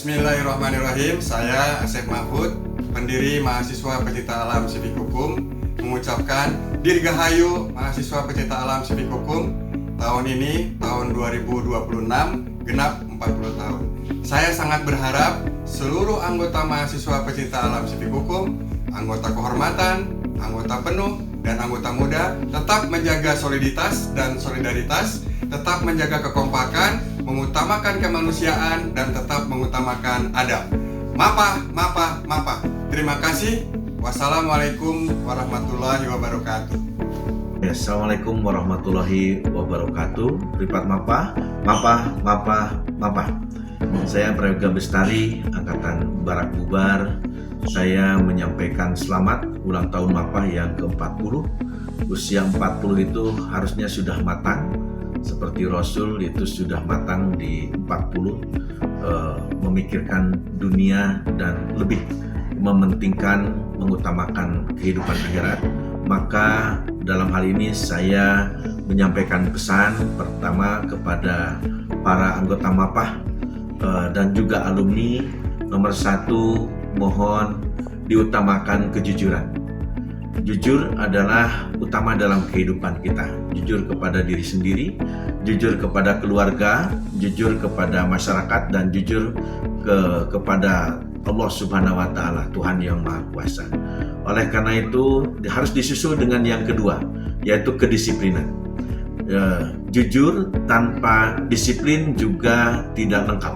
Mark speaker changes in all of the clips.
Speaker 1: Bismillahirrahmanirrahim. Saya Asep Mahfud, pendiri mahasiswa pecinta alam Sivik Hukum, mengucapkan Dirgahayu mahasiswa pecinta alam Sivik Hukum. Tahun ini, tahun 2026, genap 40 tahun. Saya sangat berharap seluruh anggota mahasiswa pecinta alam Sivik Hukum, anggota kehormatan, anggota penuh, dan anggota muda tetap menjaga soliditas dan solidaritas, tetap menjaga kekompakan, mengutamakan kemanusiaan, dan tetap mengutamakan adab. Mapa. Terima kasih. Wassalamualaikum warahmatullahi wabarakatuh.
Speaker 2: Assalamualaikum warahmatullahi wabarakatuh. Pripat Mapa. Saya Prayoga Bestari, Angkatan Barak Bubar. Saya menyampaikan selamat ulang tahun Mapa yang ke-40. Usia 40 itu harusnya sudah matang. Seperti Rasul itu sudah matang di 40, memikirkan dunia dan lebih mementingkan, mengutamakan kehidupan akhirat. Maka dalam hal ini saya menyampaikan pesan pertama kepada para anggota MAPAH dan juga alumni. Nomor 1, mohon diutamakan kejujuran. Jujur adalah utama dalam kehidupan kita. Jujur kepada diri sendiri, jujur kepada keluarga, jujur kepada masyarakat, dan jujur kepada Allah Subhanahu wa Ta'ala, Tuhan yang Maha Kuasa. Oleh karena itu harus disusul dengan yang kedua, yaitu kedisiplinan. Jujur tanpa disiplin juga tidak lengkap.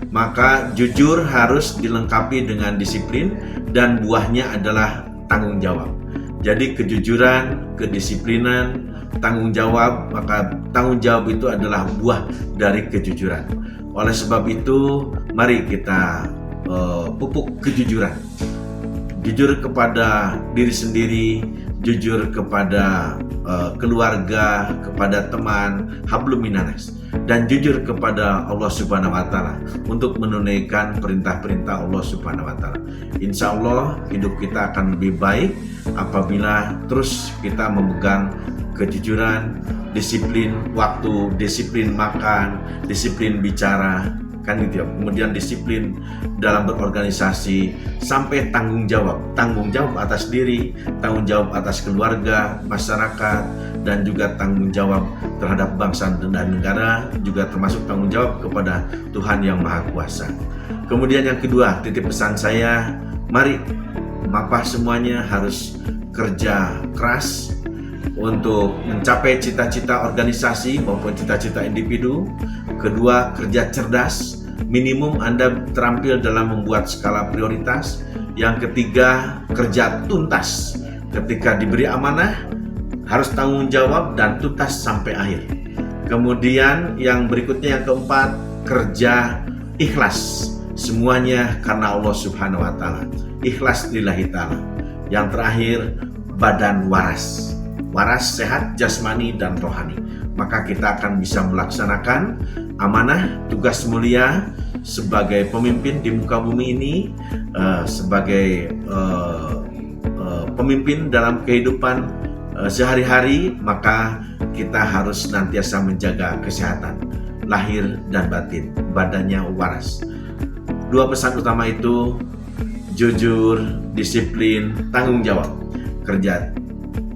Speaker 2: Maka jujur harus dilengkapi dengan disiplin, dan buahnya adalah tanggung jawab. Jadi kejujuran, kedisiplinan, tanggung jawab, maka tanggung jawab itu adalah buah dari kejujuran. Oleh sebab itu, mari kita pupuk kejujuran. Jujur kepada diri sendiri, jujur kepada keluarga, kepada teman, hablum minanas, dan jujur kepada Allah Subhanahu wa Ta'ala untuk menunaikan perintah-perintah Allah Subhanahu wa Ta'ala. Insya Allah hidup kita akan lebih baik apabila terus kita memegang kejujuran, disiplin waktu, disiplin makan, disiplin bicara, kan gitu ya. Kemudian disiplin dalam berorganisasi, sampai tanggung jawab atas diri, tanggung jawab atas keluarga, masyarakat, dan juga tanggung jawab terhadap bangsa dan negara, juga termasuk tanggung jawab kepada Tuhan yang Maha Kuasa. Kemudian yang kedua, titip pesan saya, mari MAPAH semuanya harus kerja keras untuk mencapai cita-cita organisasi maupun cita-cita individu. Kedua, kerja cerdas, minimum Anda terampil dalam membuat skala prioritas. Yang ketiga, kerja tuntas. Ketika diberi amanah, harus tanggung jawab dan tuntas sampai akhir. Kemudian yang berikutnya, yang keempat, kerja ikhlas. Semuanya karena Allah Subhanahu wa Ta'ala. Ikhlas lillahi ta'ala. Yang terakhir, badan waras. Waras, sehat, jasmani, dan rohani. Maka kita akan bisa melaksanakan amanah, tugas mulia sebagai pemimpin di muka bumi ini, sebagai pemimpin dalam kehidupan sehari-hari. Maka kita harus senantiasa menjaga kesehatan lahir dan batin, badannya waras. Dua pesan utama itu, jujur, disiplin, tanggung jawab, kerja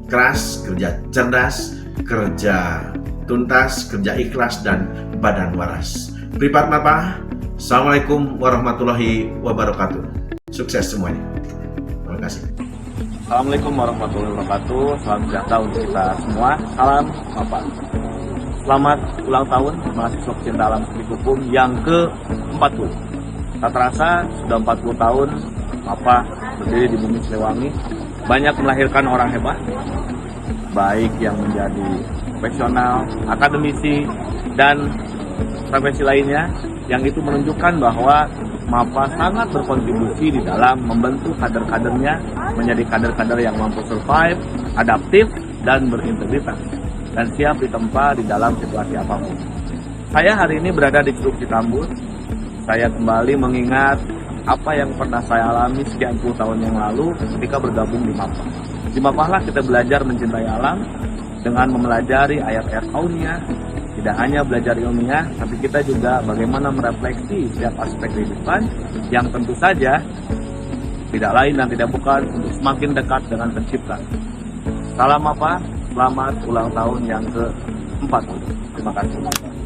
Speaker 2: keras, kerja cerdas, kerja tuntas, kerja ikhlas, dan badan waras. Pripat MAPAH. Assalamualaikum warahmatullahi wabarakatuh. Sukses semuanya. Terima kasih.
Speaker 3: Assalamualaikum warahmatullahi wabarakatuh. Salam sejahtera untuk kita semua. Salam MAPAH. Selamat ulang tahun mahasiswa pecinta alam Sivik Hukum yang ke-40. Tak terasa sudah 40 tahun MAPAH berdiri di bumi Siliwangi. Banyak melahirkan orang hebat, baik yang menjadi profesional, akademisi, dan profesi lainnya, yang itu menunjukkan bahwa MAPAH sangat berkontribusi di dalam membentuk kader-kadernya menjadi kader-kader yang mampu survive, adaptif, dan berintegritas, dan siap ditempa di dalam situasi apapun. Saya hari ini berada di Curug Citambur. Saya kembali mengingat apa yang pernah saya alami sekian puluh tahun yang lalu ketika bergabung di MAPAH. Di MAPAH lah kita belajar mencintai alam dengan mempelajari ayat-ayat kauniyah, Tidak hanya belajar ilmiah, tapi kita juga bagaimana merefleksi setiap aspek kehidupan yang tentu saja tidak lain dan tidak bukan untuk semakin dekat dengan pencipta. Salam apa? Selamat ulang tahun yang ke-40. Terima kasih.